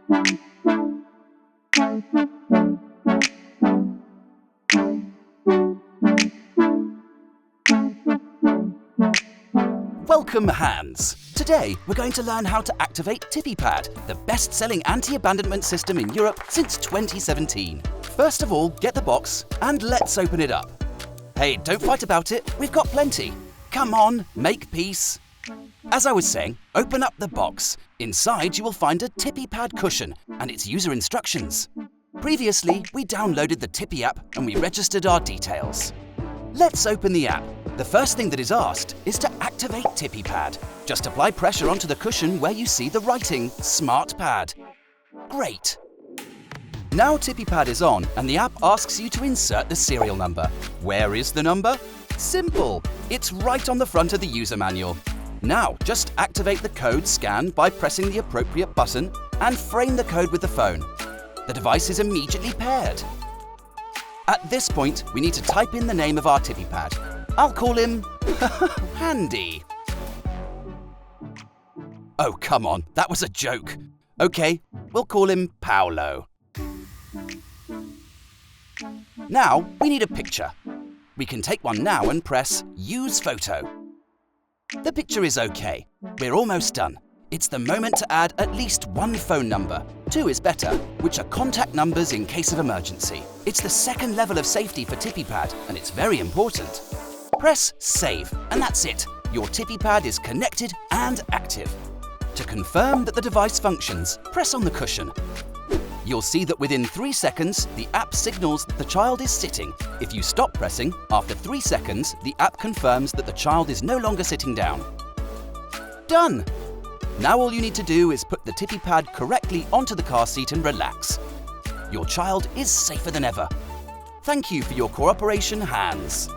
Welcome, Hands! Today, we're going to learn how to activate Tippy Pad, the best-selling anti-abandonment system in Europe since 2017. First of all, get the box and let's open it up. Hey, don't fight about it, we've got plenty. Come on, make peace. As I was saying, open up the box. Inside, you will find a Tippy Pad cushion and its user instructions. Previously, we downloaded the Tippy app and we registered our details. Let's open the app. The first thing that is asked is to activate Tippy Pad. Just apply pressure onto the cushion where you see the writing Smart Pad. Great! Now Tippy Pad is on and the app asks you to insert the serial number. Where is the number? Simple! It's right on the front of the user manual. Now just activate the code scan by pressing the appropriate button and frame the code with the phone. The device is immediately paired. At this point, we need to type in the name of our Tippy Pad. I'll call him Handy. Oh, come on, that was a joke. Okay, we'll call him Paolo. Now, we need a picture. We can take one now and press Use Photo. The picture is okay. We're almost done. It's the moment to add at least one phone number. 2 is better, which are contact numbers in case of emergency. It's the second level of safety for Tippy Pad, and it's very important. Press Save, and that's it. Your Tippy Pad is connected and active. To confirm that the device functions, press on the cushion. You'll see that within 3 seconds, the app signals that the child is sitting. If you stop pressing, after 3 seconds, the app confirms that the child is no longer sitting down. Done! Now all you need to do is put the Tippy Pad correctly onto the car seat and relax. Your child is safer than ever. Thank you for your cooperation, Hands.